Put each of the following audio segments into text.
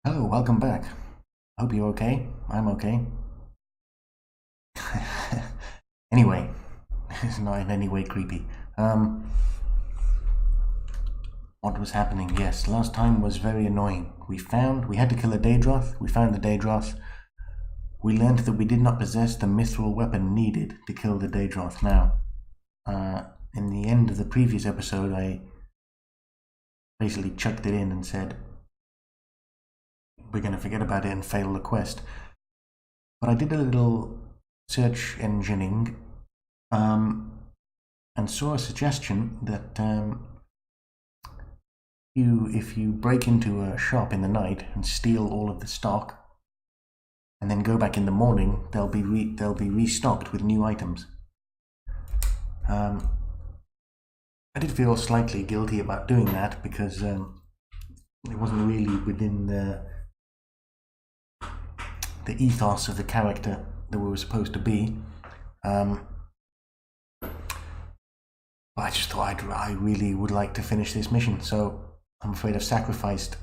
Hello, welcome back. Hope you're okay. I'm okay. Anyway, it's not in any way creepy. What was happening? Yes, last time was very annoying. We had to kill a Daedroth. We found the Daedroth. We learned that we did not possess the mithril weapon needed to kill the Daedroth. Now, in the end of the previous episode, I basically chucked it in and said, we're going to forget about it and fail the quest. But I did a little search engineering and saw a suggestion that if you break into a shop in the night and steal all of the stock, and then go back in the morning, they'll be restocked with new items. I did feel slightly guilty about doing that because it wasn't really within the ethos of the character that we were supposed to be. But I just thought I really would like to finish this mission, so I'm afraid I've sacrificed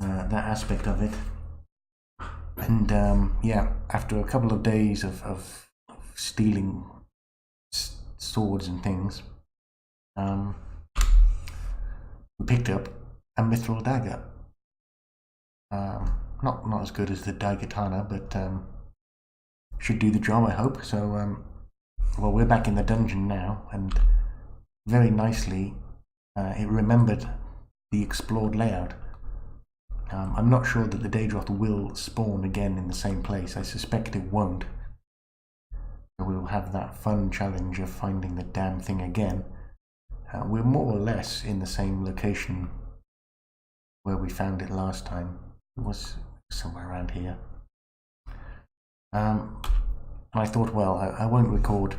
that aspect of it. And yeah, after a couple of days of stealing swords and things, we picked up a mithril dagger. Not as good as the Daggertana, but should do the job, I hope. So, well, we're back in the dungeon now, and very nicely, it remembered the explored layout. I'm not sure that the Daedroth will spawn again in the same place. I suspect it won't. So we'll have that fun challenge of finding the damn thing again. We're more or less in the same location where we found it last time. It was somewhere around here. And I thought, well, I won't record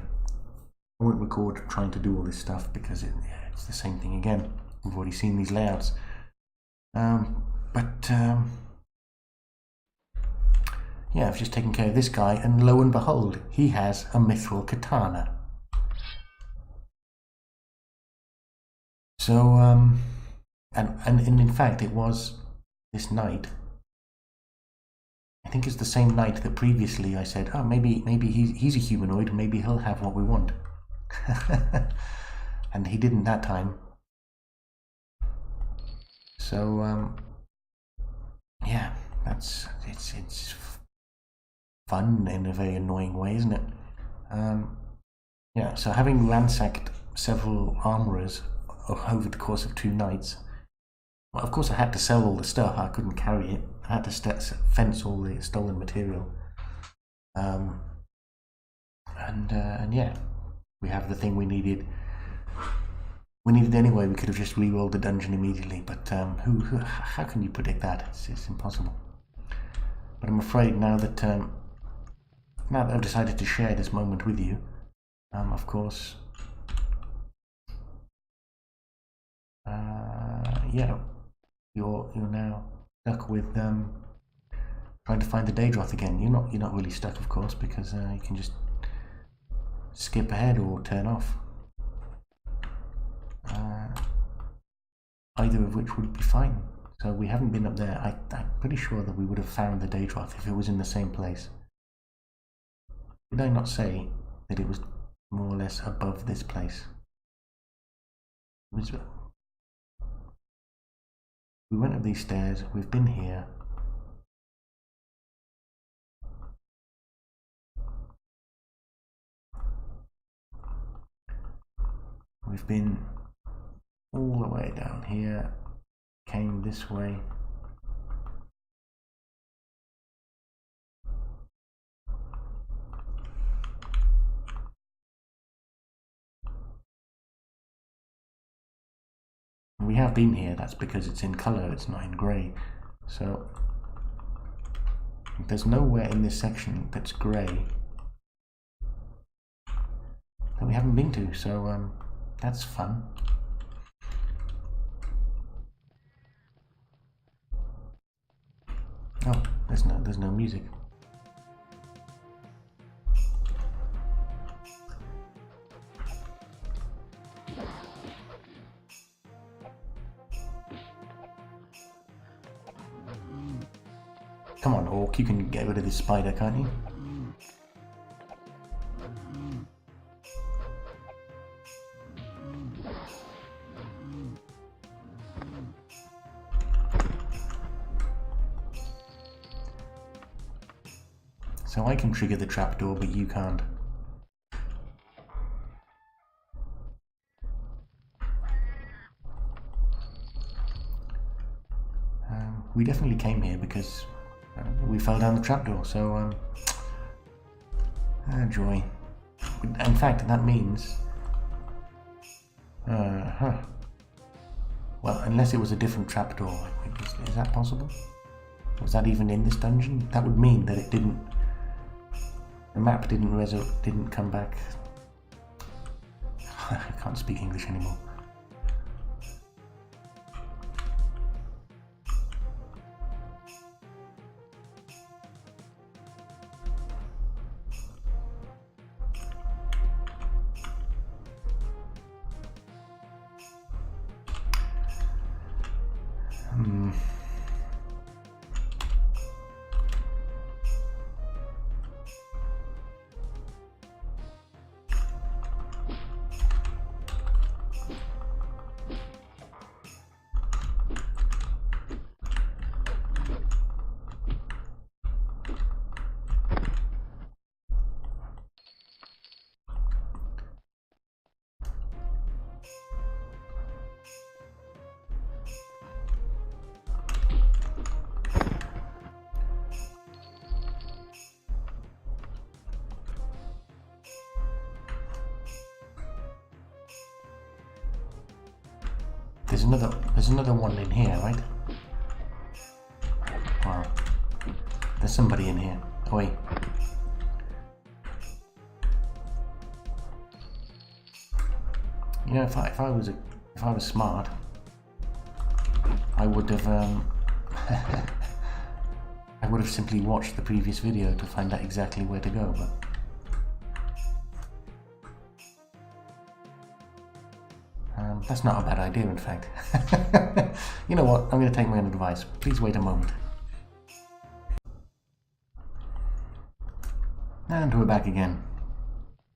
trying to do all this stuff because it's the same thing again. We've already seen these layouts. But yeah, I've just taken care of this guy, and lo and behold, he has a mithril katana. So, and in fact, it was this night. I think it's the same night that previously I said, oh, maybe he's a humanoid, maybe he'll have what we want. And he didn't that time. So, yeah, it's fun in a very annoying way, isn't it? Yeah, so having ransacked several armorers over the course of 2 nights, well, of course I had to sell all the stuff. I couldn't carry it. I had to fence all the stolen material. And yeah, we have the thing we needed. We needed anyway. We could have just re-rolled the dungeon immediately, but how can you predict that? It's impossible. But I'm afraid now that I've decided to share this moment with you, of course, yeah, you're now stuck with trying to find the Daedroth again. You're not really stuck, of course, because you can just skip ahead or turn off. Either of which would be fine. So we haven't been up there. I'm pretty sure that we would have found the Daedroth if it was in the same place. Did I not say that it was more or less above this place? We went up these stairs, we've been here. We've been all the way down here, came this way. We have been here, that's because it's in colour, it's not in grey. So there's nowhere in this section that's grey that we haven't been to, so that's fun. Oh, there's no music. Come on, Orc, you can get rid of this spider, can't you? So I can trigger the trapdoor, but you can't. We definitely came here because we fell down the trapdoor, so joy. In fact, that means well, unless it was a different trapdoor. Is that possible? Was that even in this dungeon? That would mean that it didn't. The map didn't come back. I can't speak English anymore. There's another one in here, right? Wow. There's somebody in here. Oi. You know, if I was smart, I would have I would have simply watched the previous video to find out exactly where to go, but that's not a bad idea, in fact. You know what? I'm going to take my own advice. Please wait a moment. And we're back again.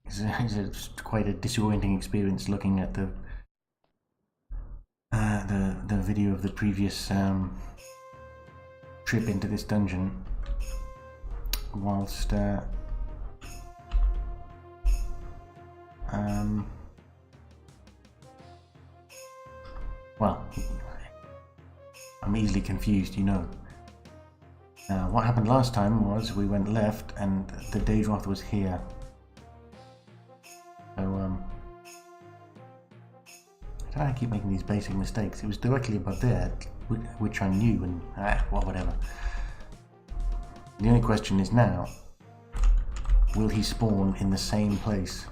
It's quite a disorienting experience looking at the video of the previous trip into this dungeon, whilst well, I'm easily confused, you know. What happened last time was we went left and the Daedroth was here. So, I keep making these basic mistakes. It was directly above there, which I knew, and well, whatever. The only question is now, will he spawn in the same place?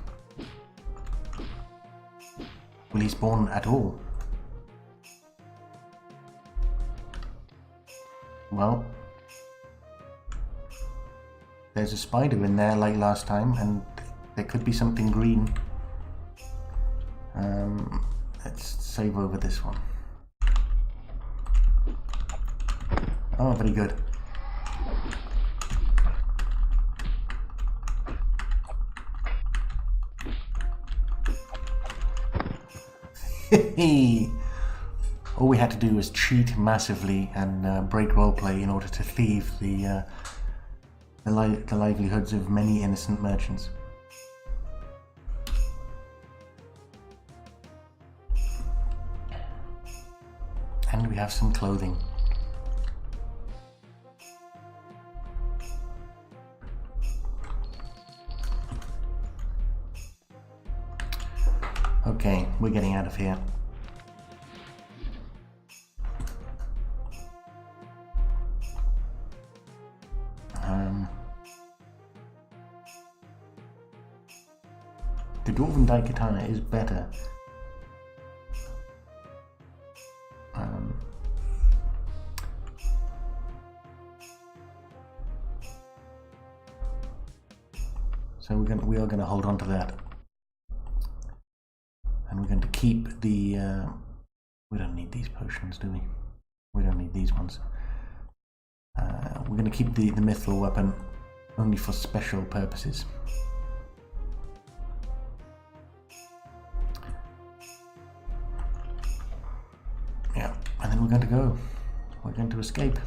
Will he spawn at all? Well, there's a spider in there like last time, and there could be something green. Let's save over this one. Oh, very good. All we had to do was cheat massively and break roleplay in order to thieve the livelihoods of many innocent merchants. And we have some clothing. Okay, we're getting out of here. The Dwarven Daikatana is better. So we are gonna hold on to that, and we're going to keep the. We don't need these potions, do we? We don't need these ones. We're going to keep the mithril weapon only for special purposes. Yeah, and then we're going to go. We're going to escape.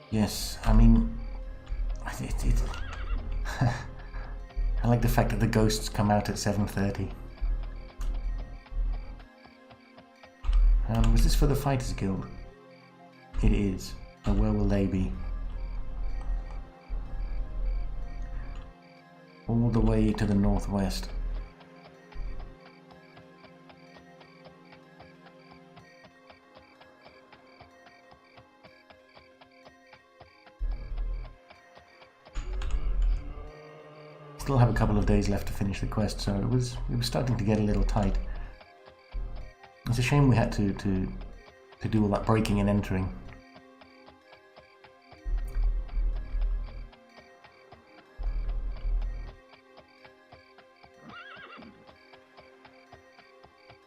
Yes, I mean, I like the fact that the ghosts come out at 7:30. Was this for the Fighters Guild? It is. So where will they be? All the way to the northwest. Still have a couple of days left to finish the quest, so it was starting to get a little tight. It's a shame we had to do all that breaking and entering.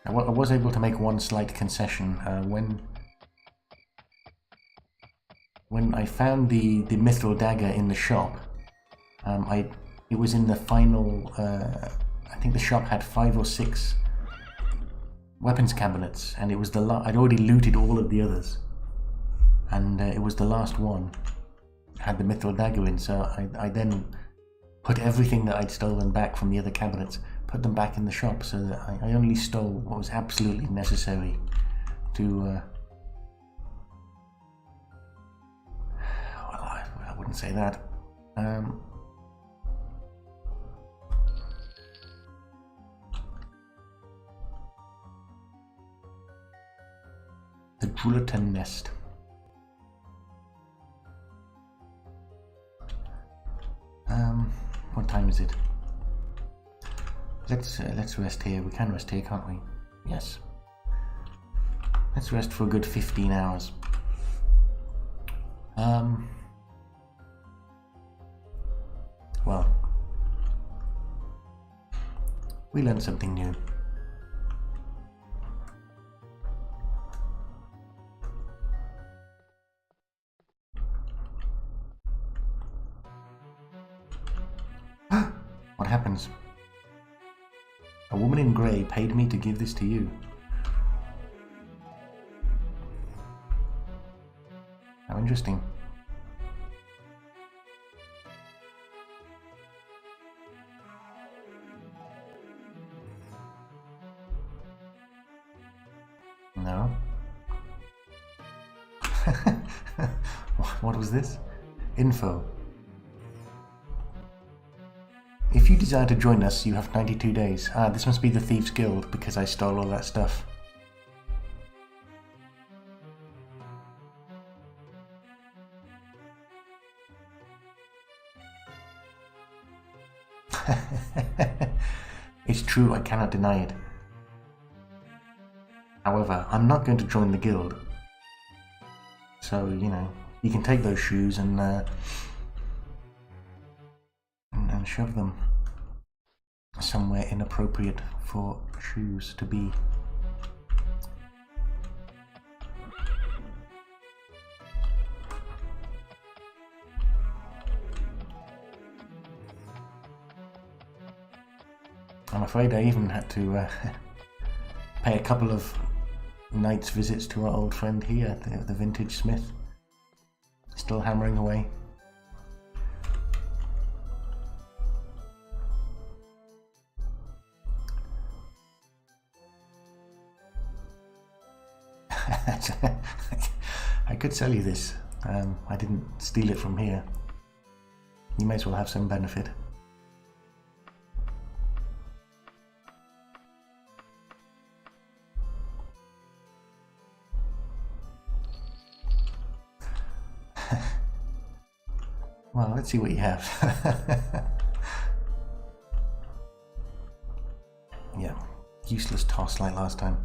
I was able to make one slight concession when I found the mithril dagger in the shop. It was in the final, I think the shop had 5 or 6 weapons cabinets, and it was I'd already looted all of the others, and it was the last one had the mithril dagger in, so I then put everything that I'd stolen back from the other cabinets, put them back in the shop, so that I only stole what was absolutely necessary to, well, I wouldn't say that. The Drulaton Nest. What time is it? Let's rest here. We can rest here, can't we? Yes. Let's rest for a good 15 hours. Well, we learned something new. What happens? A woman in grey paid me to give this to you. How interesting. No? What was this? Info. If you desire to join us, you have 92 days. Ah, this must be the Thieves Guild, because I stole all that stuff. It's true, I cannot deny it. However, I'm not going to join the guild. So, you know, you can take those shoes and shove them somewhere inappropriate for shoes to be. I'm afraid I even had to pay a couple of night's visits to our old friend here, the vintage smith. Still hammering away. I could sell you this. I didn't steal it from here. You may as well have some benefit. Well, let's see what you have. Yeah, useless toss like last time.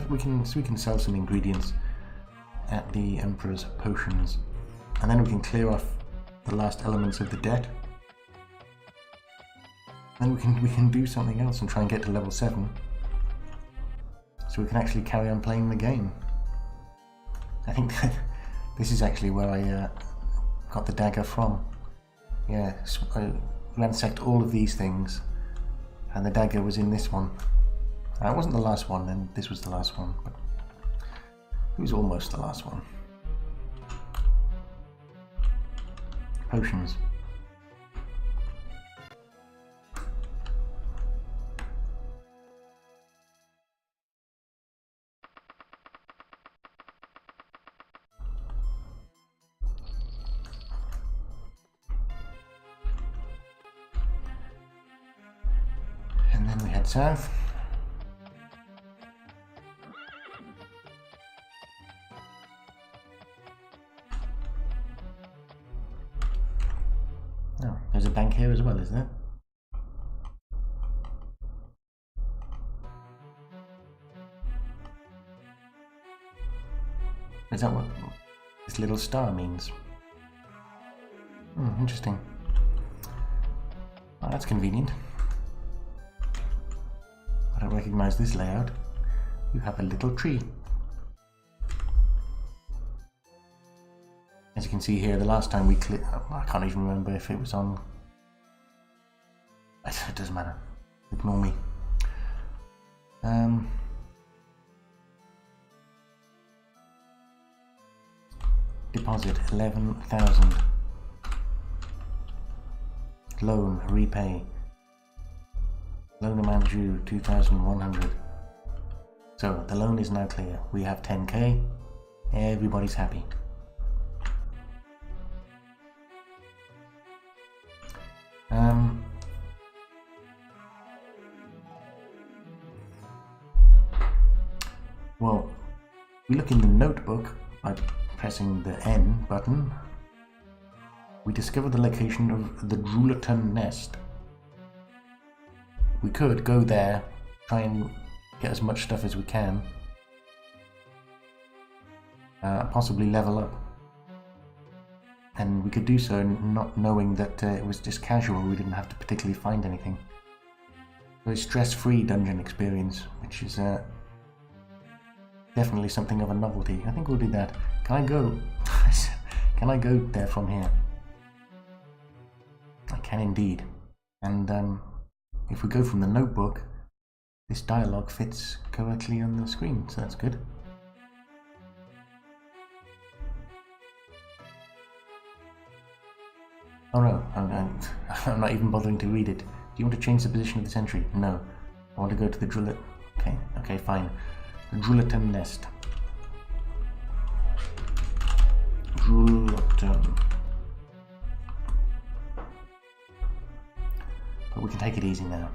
we can sell some ingredients at the Emperor's Potions, and then we can clear off the last elements of the debt. Then we can do something else and try and get to level 7, so we can actually carry on playing the game. I think that this is actually where I got the dagger from. Yeah, I ransacked all of these things, and the dagger was in this one. It wasn't the last one, and this was the last one, but it was almost the last one. Potions. And then we head south. Oh, there's a bank here as well, is there? Is that what this little star means? Interesting. Oh, that's convenient. I don't recognize this layout. You have a little tree. As you can see here, the last time we clicked, I can't even remember if it was on. It doesn't matter. Ignore me. Deposit 11,000. Loan, repay. Loan amount due 2,100. So the loan is now clear. We have 10k. Everybody's happy. Well, we look in the notebook by pressing the N button. We discover the location of the Druleton nest. We could go there, try and get as much stuff as we can, possibly level up. And we could do so not knowing that it was just casual, we didn't have to particularly find anything. Very stress-free dungeon experience, which is definitely something of a novelty. I think we'll do that. Can I go? Can I go there from here? I can indeed. And if we go from the notebook, this dialogue fits correctly on the screen, so that's good. Oh no, I'm not even bothering to read it. Do you want to change the position of the sentry? No. I want to go to the Drulet. Okay, fine. The Druleton nest. Druleton. But we can take it easy now.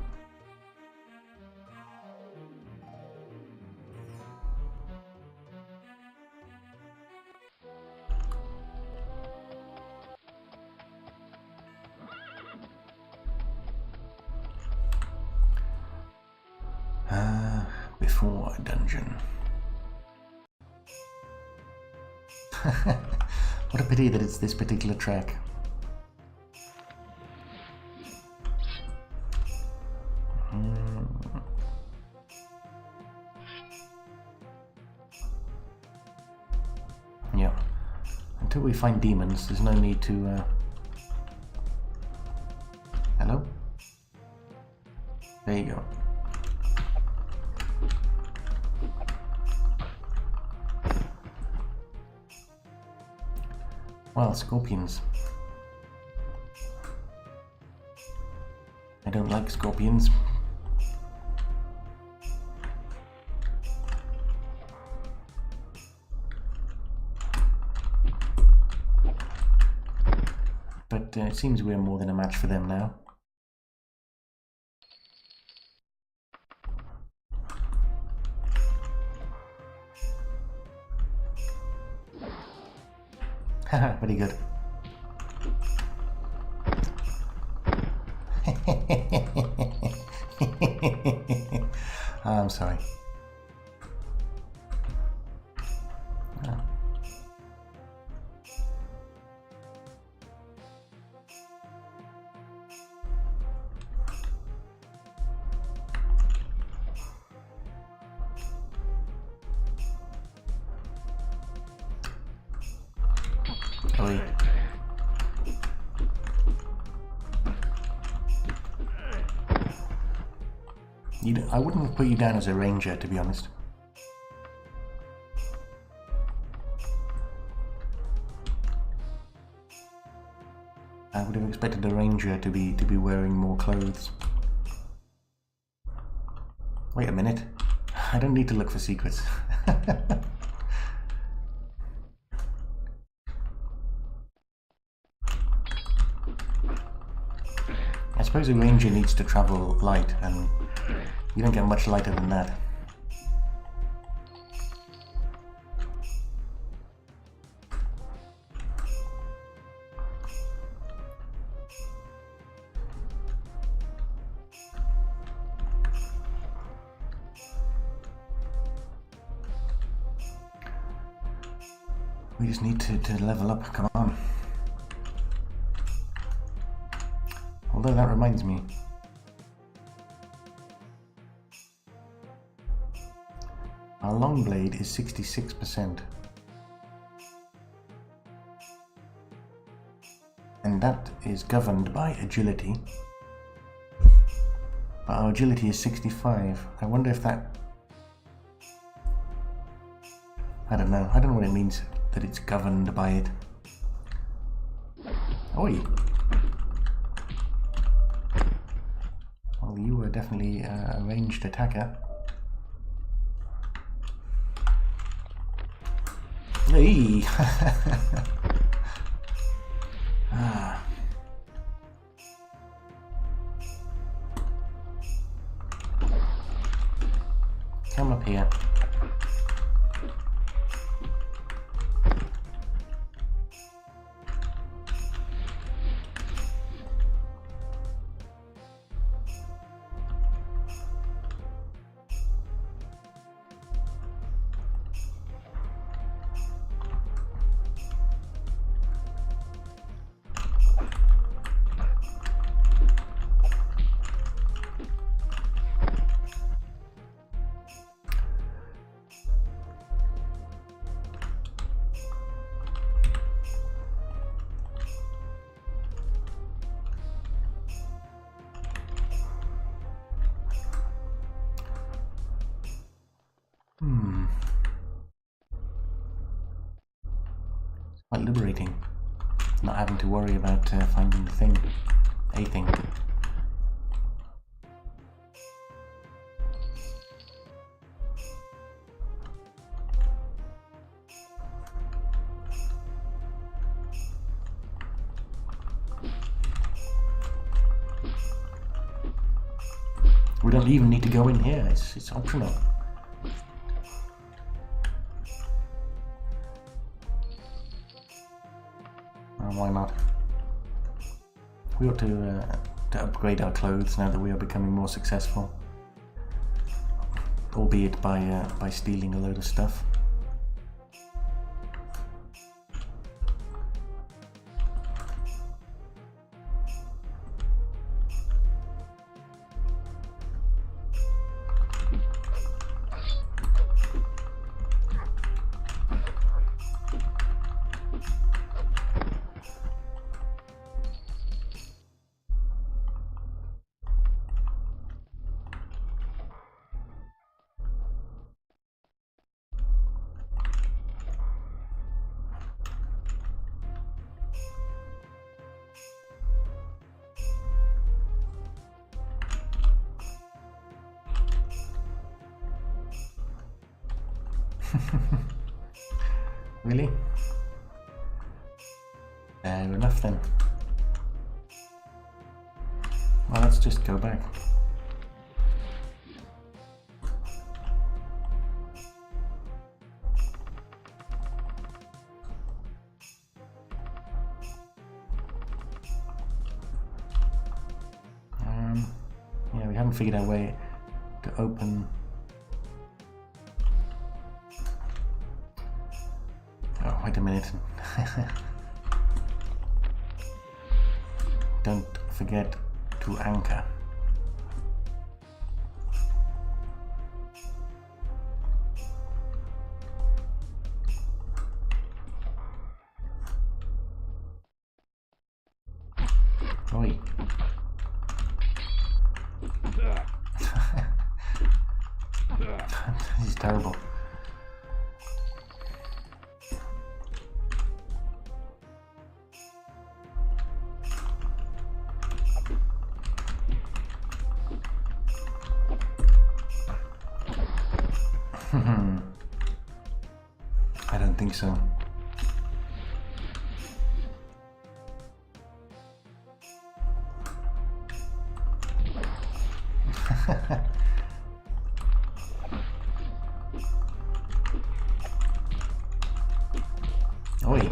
Before a dungeon. What a pity that it's this particular track. Yeah. Until we find demons, there's no need to... Hello? There you go. Well, scorpions. I don't like scorpions. But it seems we're more than a match for them now. Haha, very good. I'm sorry. I wouldn't put you down as a ranger, to be honest. I would have expected a ranger to be wearing more clothes. Wait a minute. I don't need to look for secrets. I suppose a ranger needs to travel light, and you don't get much lighter than that. We just need to level up, come on. Although that reminds me. Our long blade is 66%. And that is governed by agility. But our agility is 65. I wonder if that... I don't know. I don't know what it means that it's governed by it. Oi! Well, you were definitely a ranged attacker. Hey! Ah. Come up here. It's quite liberating, not having to worry about finding the thing, a thing. We don't even need to go in here, it's optional. Why not? We ought to upgrade our clothes now that we are becoming more successful, albeit by stealing a load of stuff. Really? Fair enough then. Well, let's just go back. Yeah, we haven't figured out a way to open. Oh, wait a minute. Don't forget to anchor. Oi. terrible. I don't think so. Oi.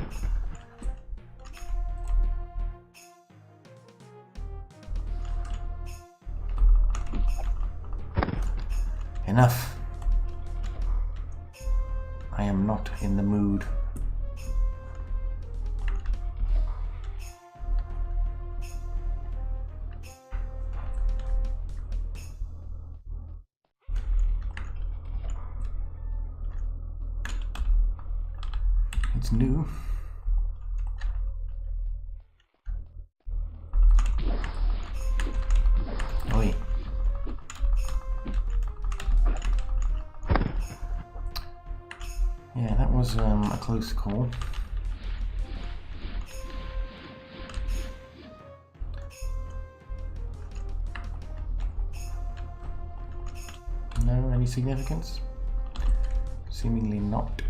Enough. I am not in the mood. It's new. Oi. Yeah, that was a close call. No, any significance? Seemingly not.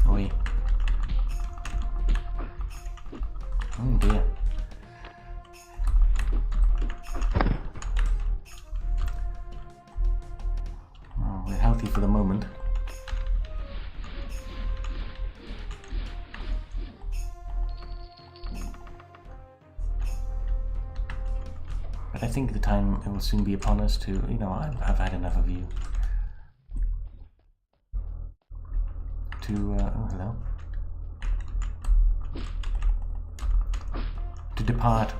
Oi. Oh dear. Well, we're healthy for the moment. But I think the time it will soon be upon us to, you know, I've had enough of you. Oh hello. To depart.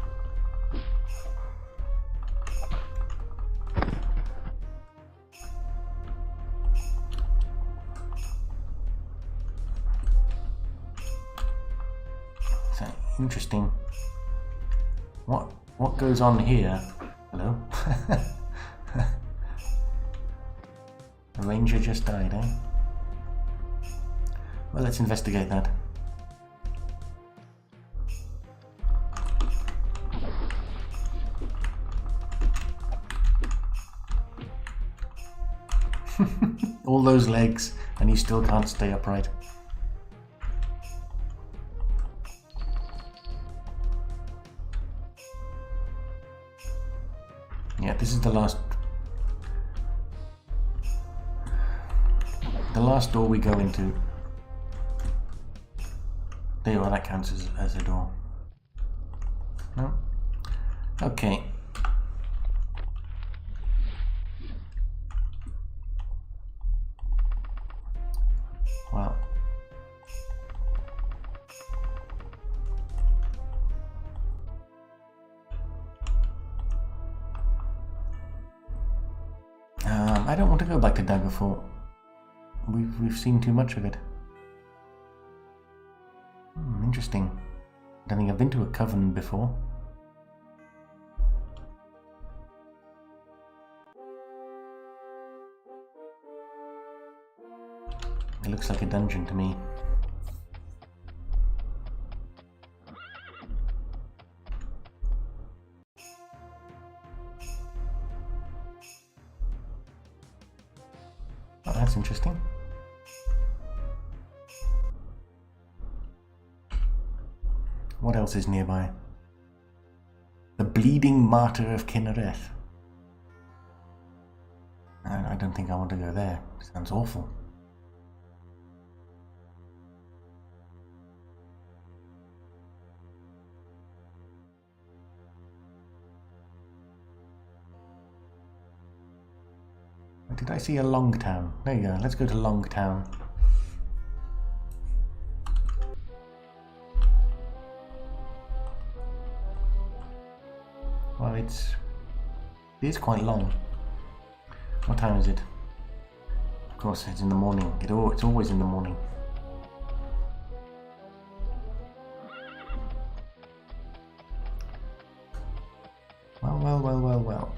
So interesting. What goes on here? Hello? The ranger just died, eh? Well, let's investigate that. All those legs, and you still can't stay upright. Yeah, this is the last door we go into. There you are, that counts as a door. No? Okay. Well. I don't want to go back to Daggerfall. We've seen too much of it. Interesting. I don't think I've been to a coven before. It looks like a dungeon to me. Oh, that's interesting. What else is nearby? The Bleeding Martyr of Kinnereth. I don't think I want to go there. Sounds awful. Did I see a Longtown? There you go. Let's go to Longtown. Well, it is quite long. What time is it? Of course, it's in the morning. It's always in the morning. Well, well, well, well.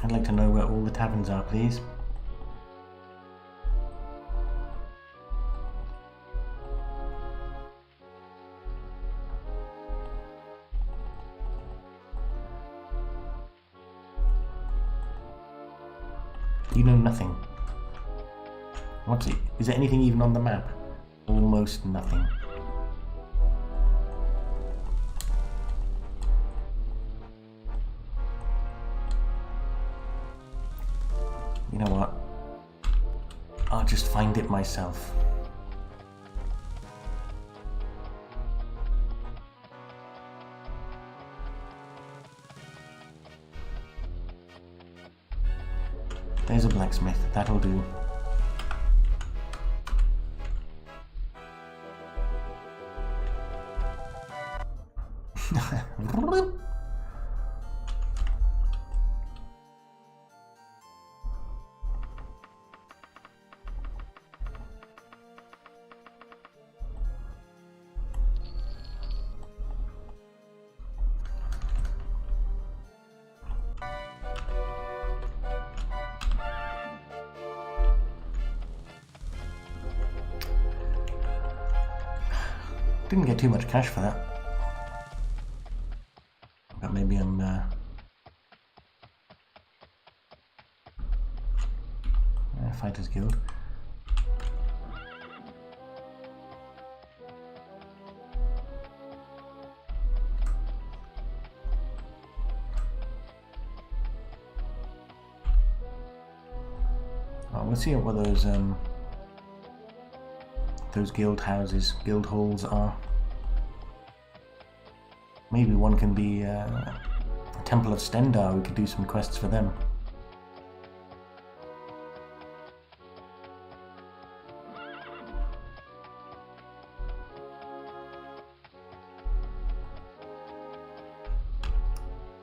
I'd like to know where all the taverns are, please. You know nothing. What's it? Is there anything even on the map? Almost nothing. You know what? I'll just find it myself. There's a blacksmith, that'll do. Didn't get too much cash for that. But maybe I'm Fighters Guild. Oh, we'll see what those guild houses, guild halls are. Maybe one can be a Temple of Stendar. We could do some quests for them.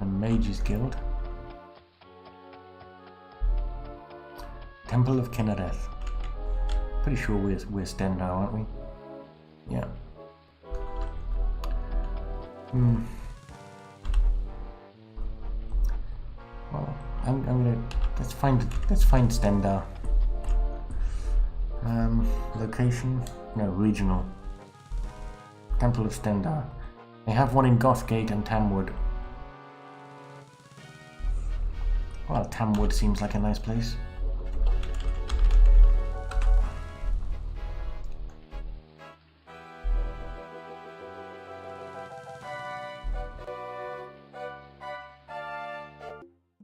A Mages Guild. Temple of Kinnereth. Pretty sure we're Stendar, aren't we? Yeah. Well, I'm gonna let's find Stendar. Location? No, regional. Temple of Stendar. They have one in Gothgate and Tamwood. Well, Tamwood seems like a nice place.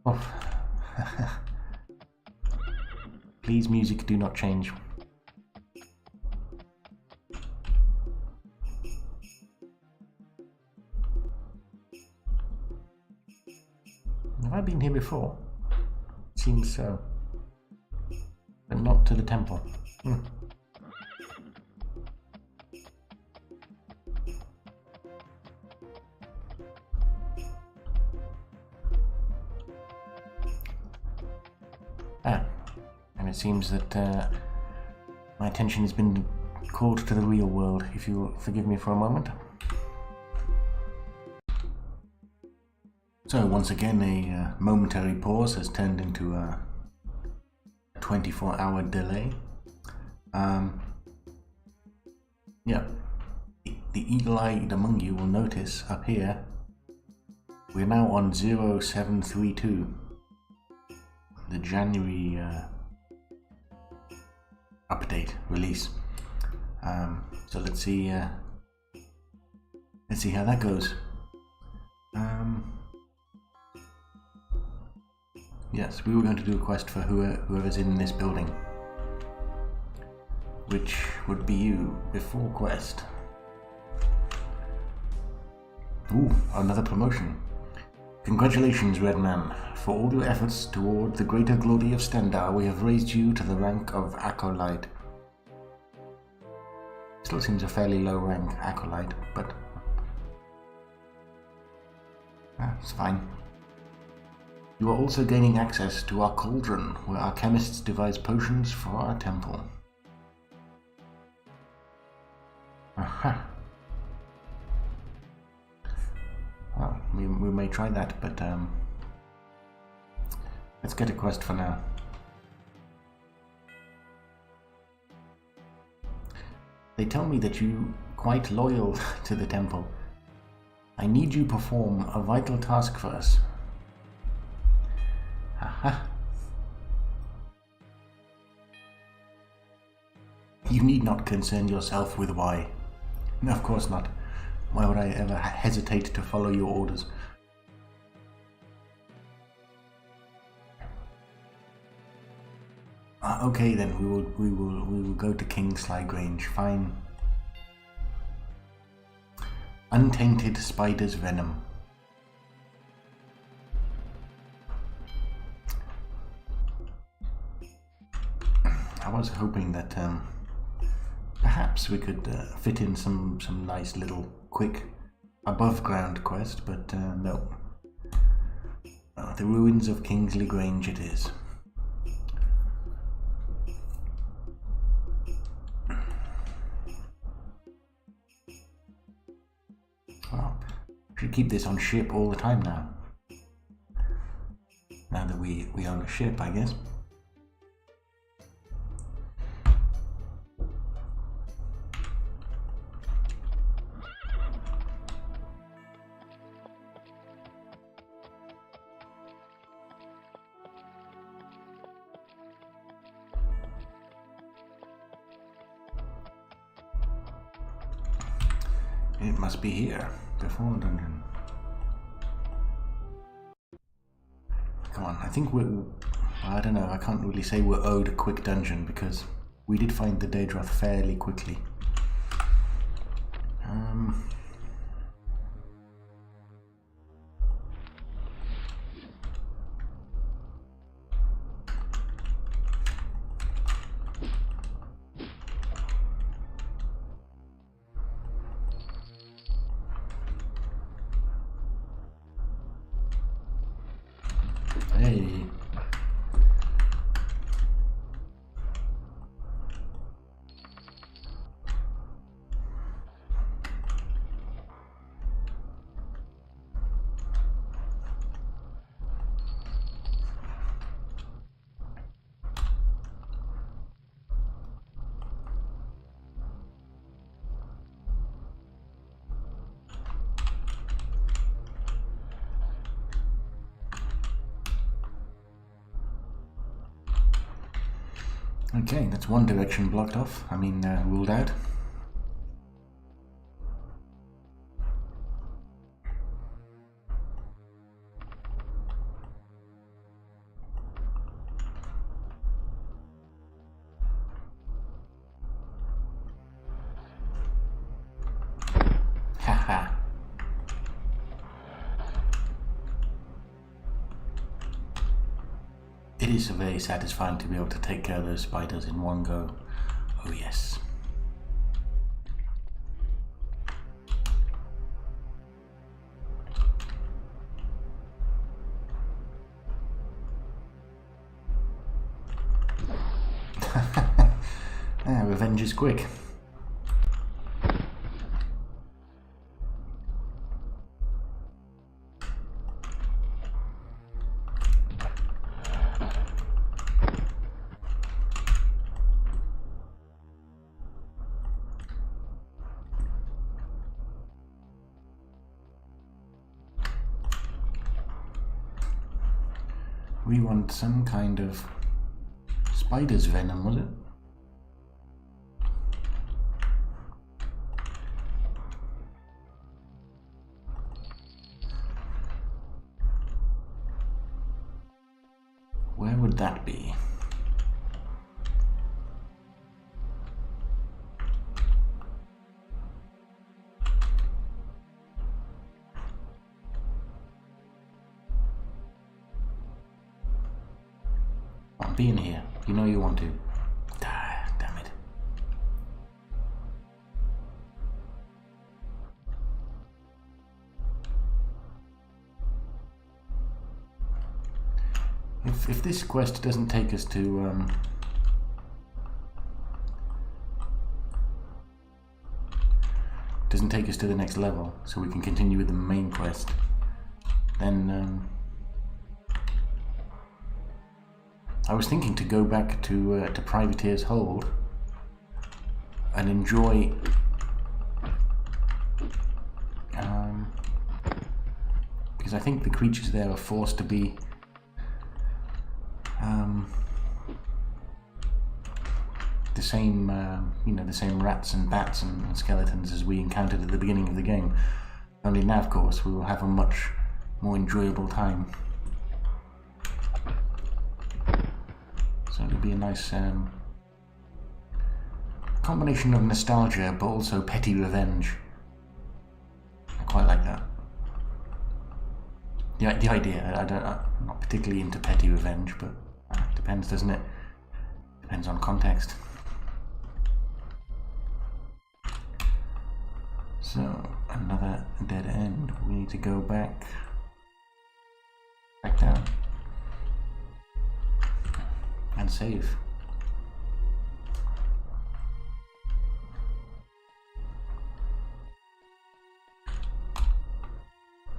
Oh. Please, music, do not change. Have I been here before? Seems so. But not to the temple. And it seems that my attention has been called to the real world, if you'll forgive me for a moment. So once again, a momentary pause has turned into a 24-hour delay. Yeah, the eagle-eyed among you will notice up here, we're now on 0732, the January update release. So let's see how that goes. Yes, we were going to do a quest for whoever's in this building, which would be you before quest. Ooh, another promotion. Congratulations, Redman. For all your efforts toward the greater glory of Stendar, we have raised you to the rank of Acolyte. Still seems a fairly low rank, Acolyte, but it's fine. You are also gaining access to our cauldron, where our chemists devise potions for our temple. Aha. try that, but let's get a quest for now. They tell me that you quite loyal to the temple. I need you perform a vital task for us. Aha. You need not concern yourself with why. No, of course not. Why would I ever hesitate to follow your orders? Okay then, we will go to Kingsley Grange. Fine. Untainted spider's venom. I was hoping that perhaps we could fit in some nice little quick above ground quest, but no. The ruins of Kingsley Grange it is. Well, we should keep this on ship all the time now. Now that we own a ship, I guess. It must be here, before dungeon. Come on, I think I don't know, I can't really say we're owed a quick dungeon because we did find the Daedroth fairly quickly. Hey. Okay, that's one direction blocked off. I mean, ruled out. Haha. It is very satisfying to be able to take care of those spiders in one go. Oh yes. Revenge is quick. We want some kind of spider's venom, was it? Where would that be? Be in here. You know you want to. Ah, damn it. If this quest doesn't take us to the next level, so we can continue with the main quest, then I was thinking to go back to Privateer's Hold and enjoy because I think the creatures there are forced to be the same, the same rats and bats and skeletons as we encountered at the beginning of the game. Only now, of course, we will have a much more enjoyable time. So it'll be a nice combination of nostalgia, but also petty revenge. I quite like that. The idea. I'm not particularly into petty revenge, but it depends, doesn't it? Depends on context. So, another dead end. We need to go back down and save.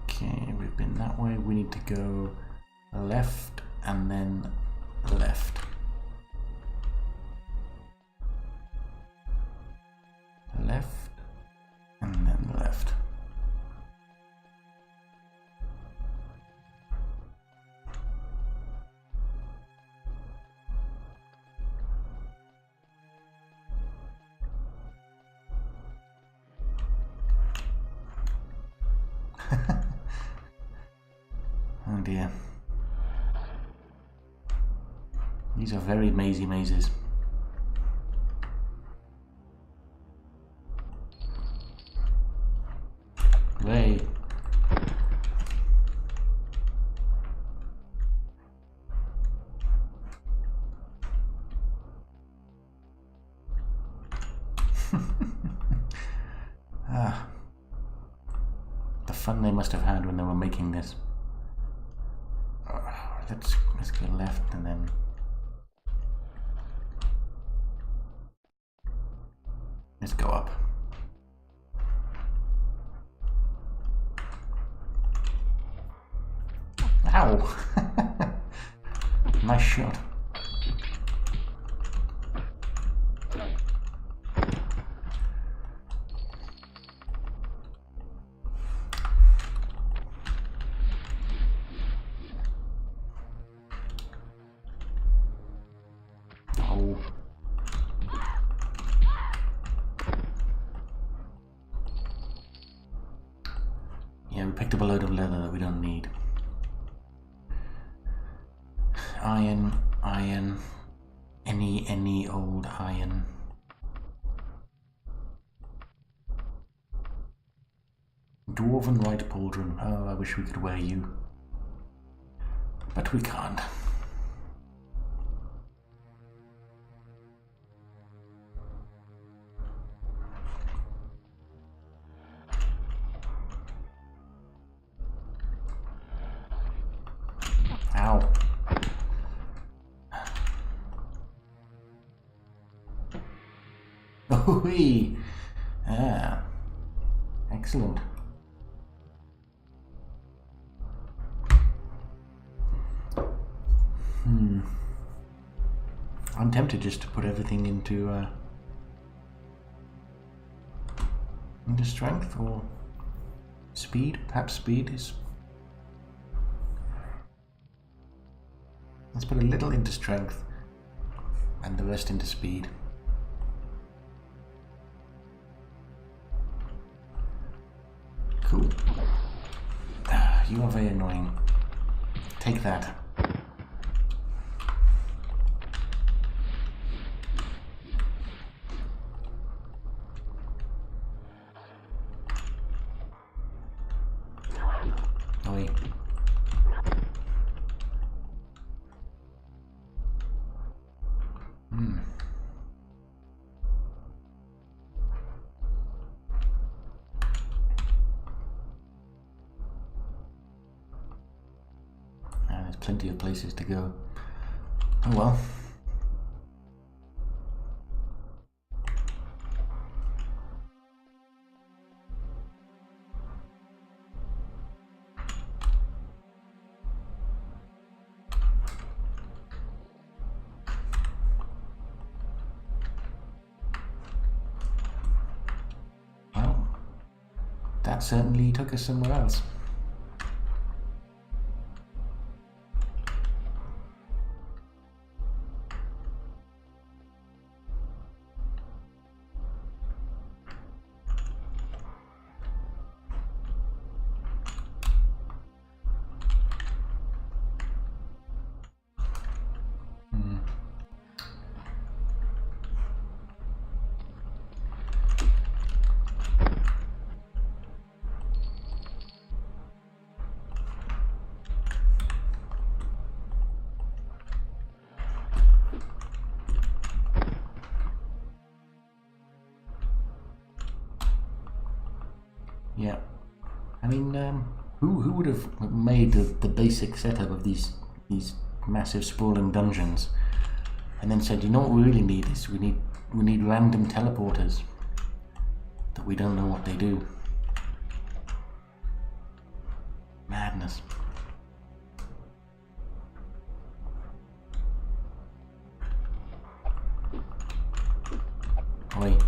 Okay, we've been that way. We need to go left and then left. Left and then left. Oh dear. These are very mazy mazes. Way. The fun they must have had when they were making this. Let's go left and then let's go up. Ow! Nice shot. Oh. Yeah, we picked up a load of leather that we don't need. Iron, any old iron. Dwarven white pauldron. Oh, I wish we could wear you. But we can't. Ow. Oh-wee! Ah. Excellent. I'm tempted just to put everything into strength or speed. Perhaps speed is... Let's put a little into strength and the rest into speed. Cool. You are very annoying. Take that. Oi. There's plenty of places to go. Oh well. that certainly took us somewhere else. Yeah, I mean, who would have made the basic setup of these massive sprawling dungeons, and then said, you know what we really need is we need random teleporters that we don't know what they do. Madness. Wait.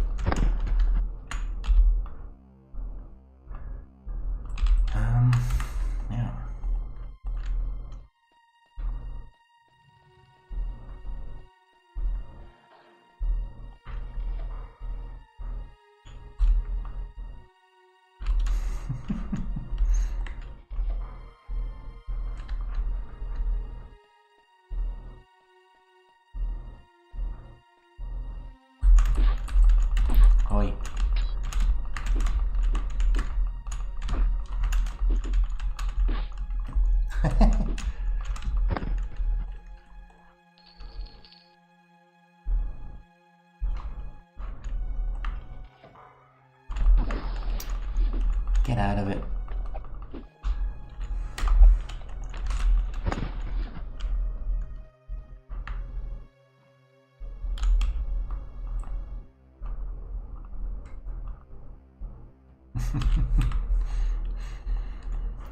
Yeah. Oi. Get out of it.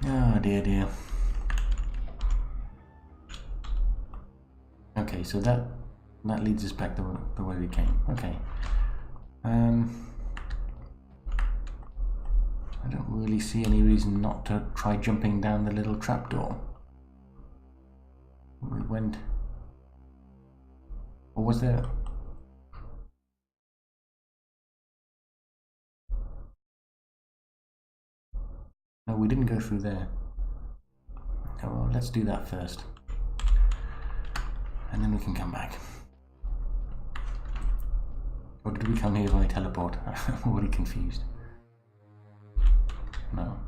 Oh dear. Okay, so that leads us back the way we came. Okay. I don't really see any reason not to try jumping down the little trapdoor. We went... Or was there... No, we didn't go through there. Oh, well, let's do that first. And then we can come back. Or did we come here by teleport? I'm already confused. No.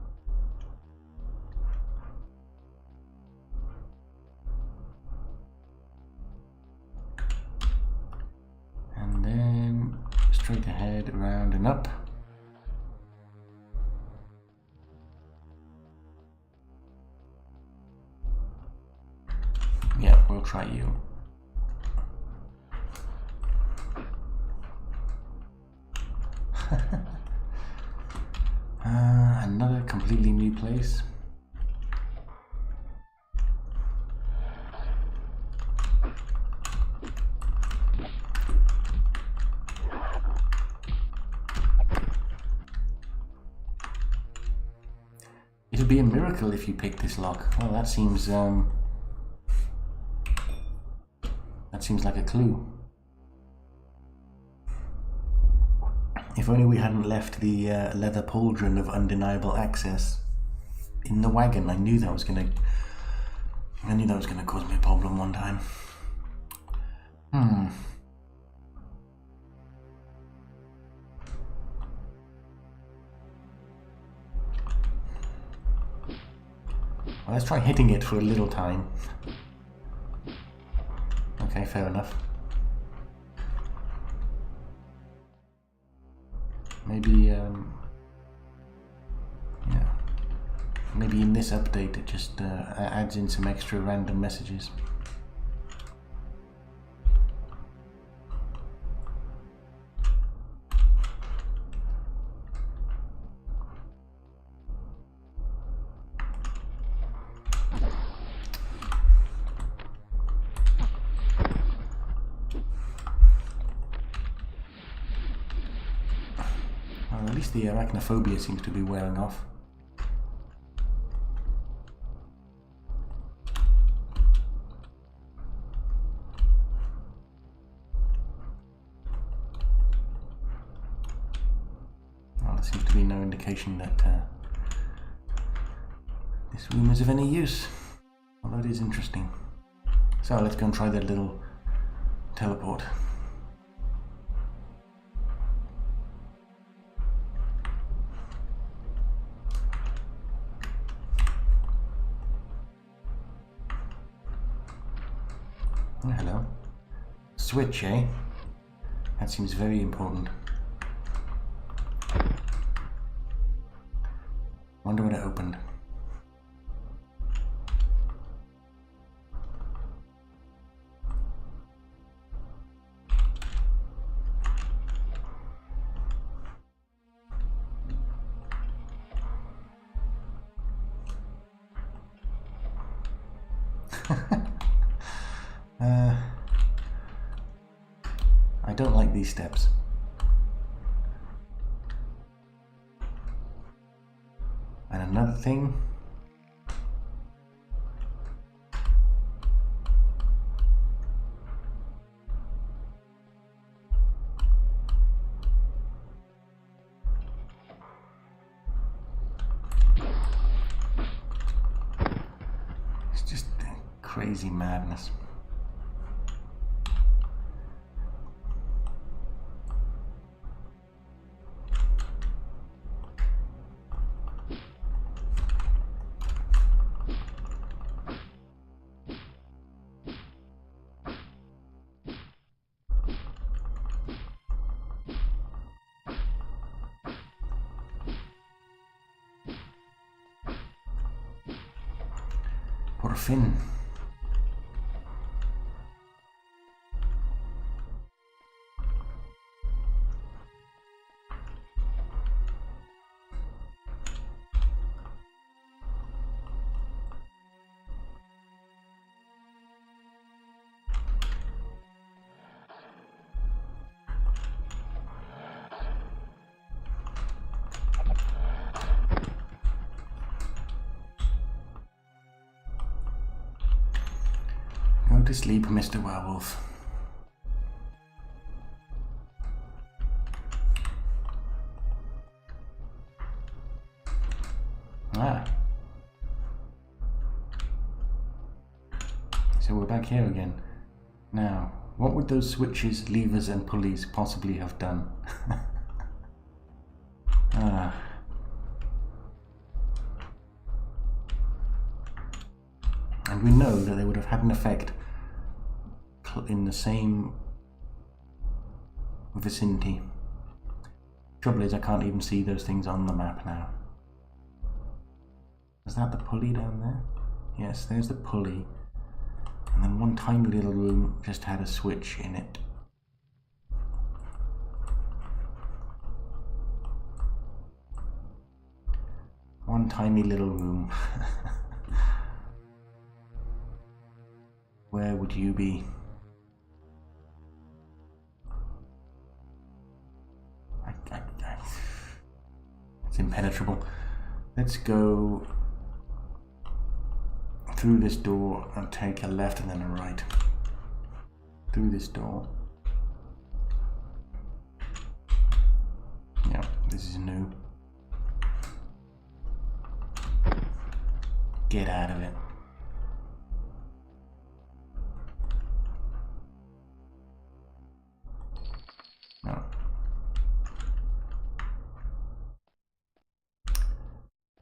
And then straight ahead, around and up. Yeah, we'll try you. Another completely new place. It'd be a miracle if you picked this lock. Well, that seems like a clue. If only we hadn't left the leather pauldron of undeniable access in the wagon. I knew that was gonna cause me a problem one time. Well, let's try hitting it for a little time. Okay, fair enough. Maybe, yeah. Maybe in this update it just adds in some extra random messages. Well, at least the arachnophobia seems to be wearing off. Well, there seems to be no indication that this room is of any use, although it is interesting. So let's go and try that little teleport. Oh, hello. Switch, eh? That seems very important. Wonder what it opened. I don't like these steps. And another thing. It's just crazy madness. Por fin. Go to sleep, Mr. Werewolf. Ah. So we're back here again. Now, what would those switches, levers and pulleys possibly have done? Ah. And we know that they would have had an effect in the same vicinity. Trouble is, I can't even see those things on the map now. Is that the pulley down there? Yes, there's the pulley. And then one tiny little room just had a switch in it. One tiny little room. Where would you be? It's impenetrable. Let's go through this door and take a left and then a right. Through this door. Yeah, this is new. Get out of it. No.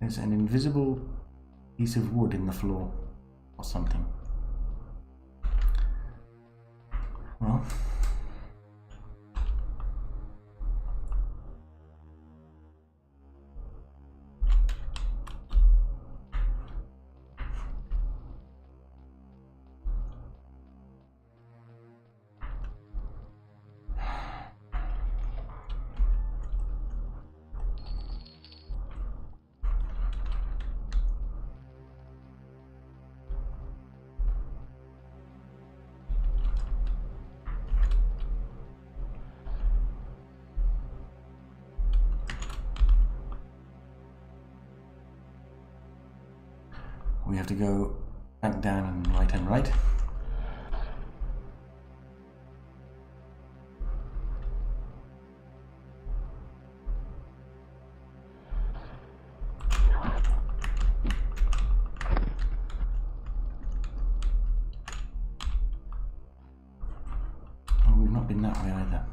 There's an invisible piece of wood in the floor or something. Well, We have to go back down and right and right. Oh, we've not been that way either.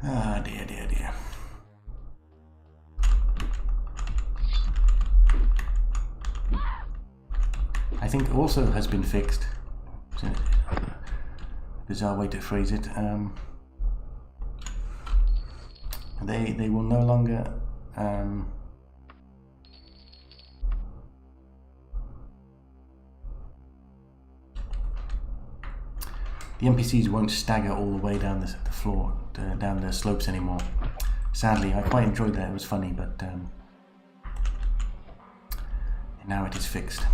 Ah, dear, dear, dear. I think also has been fixed. Bizarre way to phrase it. They will no longer the NPCs won't stagger all the way down the floor, down the slopes anymore. Sadly, I quite enjoyed that. It was funny, but now it is fixed.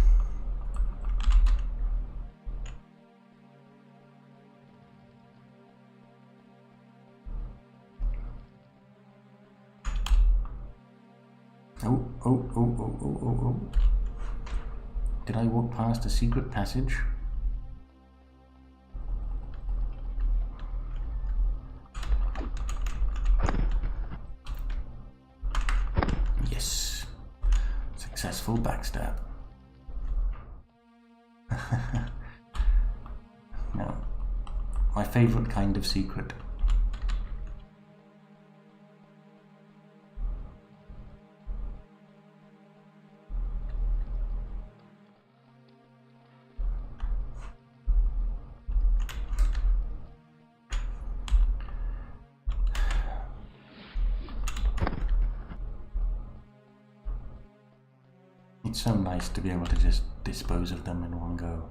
Oh. Did I walk past a secret passage? Yes. Successful backstab. No. My favorite kind of secret. It's so nice to be able to just dispose of them in one go.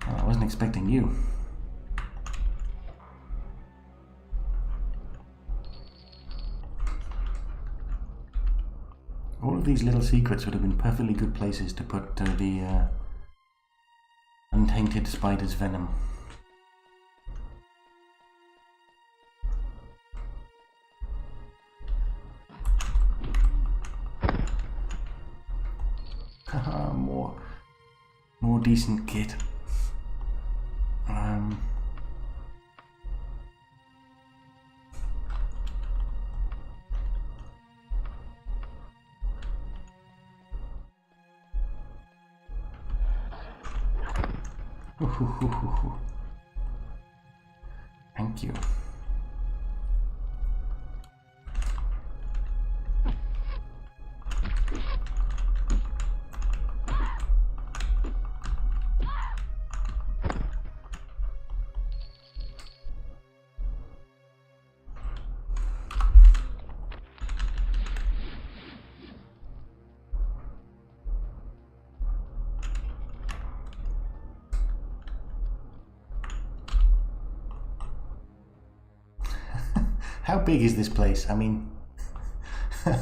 Well, I wasn't expecting you. All of these little secrets would have been perfectly good places to put the untainted spider's venom. Haha, more decent kit. Thank you. How big is this place? I mean, I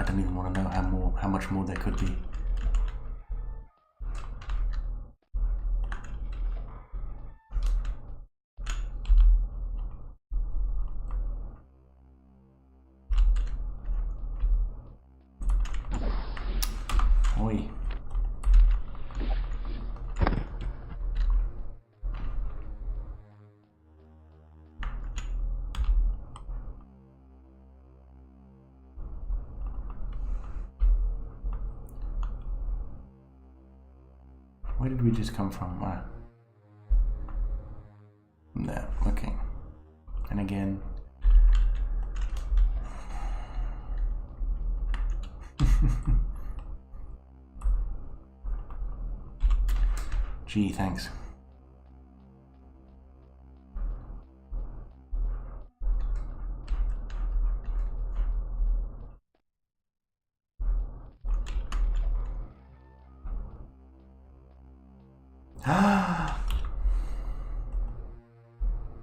don't even want to know how much more there could be. Oi. Where did we just come from? There, okay. And again. Gee, thanks.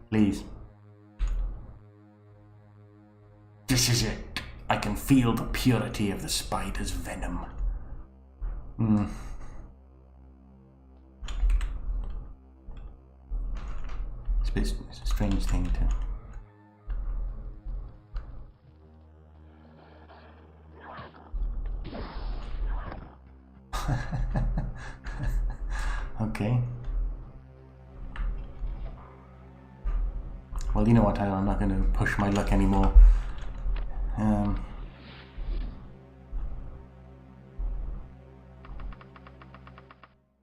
Please. This is it. I can feel the purity of the spider's venom. It's a strange thing to... Okay. Well, you know what, I'm not going to push my luck anymore.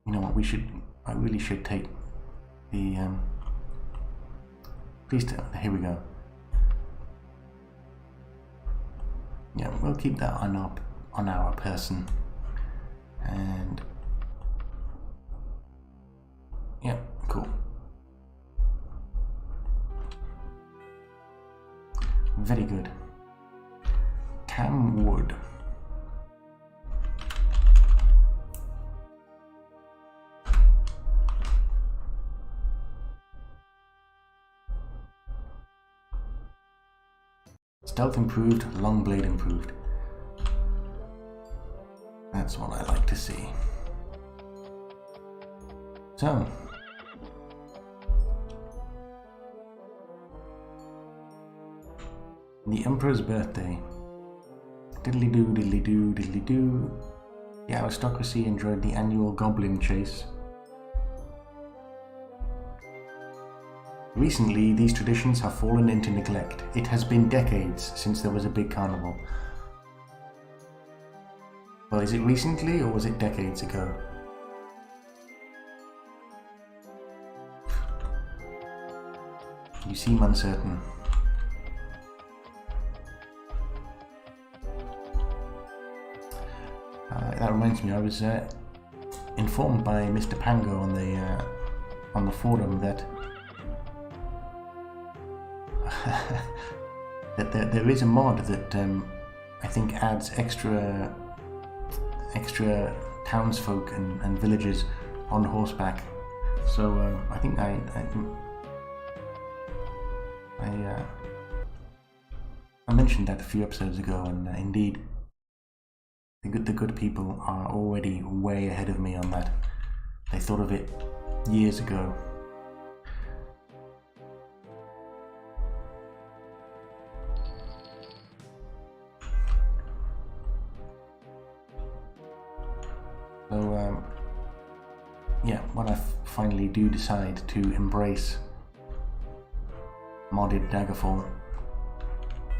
You know what, I really should take the, please tell, here we go. Yeah, we'll keep that on our person. And yeah, cool. Very good. Cam wood. Stealth improved, long blade improved. That's what I like to see. So, the Emperor's birthday. Diddly-doo, diddly-doo, diddly-doo. The aristocracy enjoyed the annual goblin chase. Recently, these traditions have fallen into neglect. It has been decades since there was a big carnival. Well, is it recently or was it decades ago? You seem uncertain. That reminds me, I was informed by Mr. Pango on the forum that that there is a mod that I think adds extra townsfolk and villagers on horseback. So I think I mentioned that a few episodes ago, and indeed, the good people are already way ahead of me on that. They thought of it years ago. So, yeah, when I finally do decide to embrace modded Daggerfall,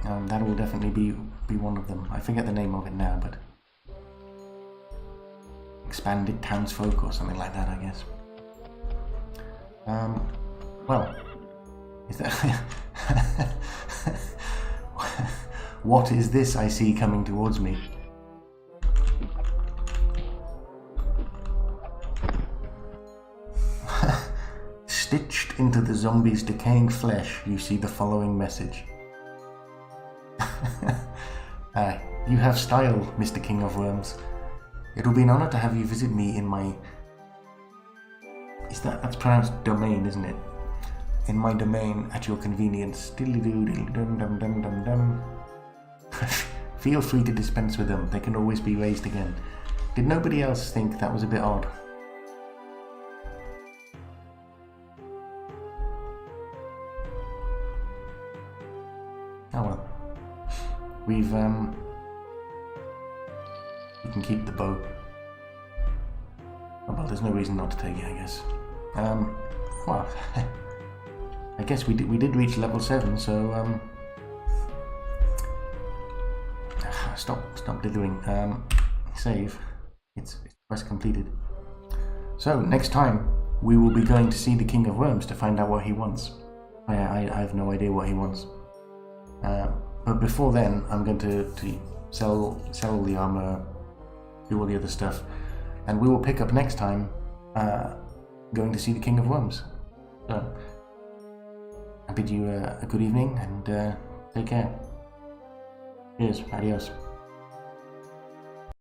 that will definitely be one of them. I forget the name of it now, but expanded townsfolk or something like that, I guess. Well, is that what is this I see coming towards me? Stitched into the zombie's decaying flesh, you see the following message. You have style, Mr. King of Worms. It will be an honor to have you visit me in my... That's pronounced domain, isn't it? In my domain at your convenience. Diddly-doo-diddly-dum-dum-dum-dum-dum. Feel free to dispense with them. They can always be raised again. Did nobody else think that was a bit odd? Oh well. We can keep the bow. Oh well, there's no reason not to take it, I guess. Well, I guess we did reach level 7, so stop dithering. Save. It's quest completed. So next time we will be going to see the King of Worms to find out what he wants. I have no idea what he wants. But before then, I'm going to sell all the armor, do all the other stuff, and we will pick up next time going to see the King of Worms. So, I bid you a good evening and take care. Cheers, adios.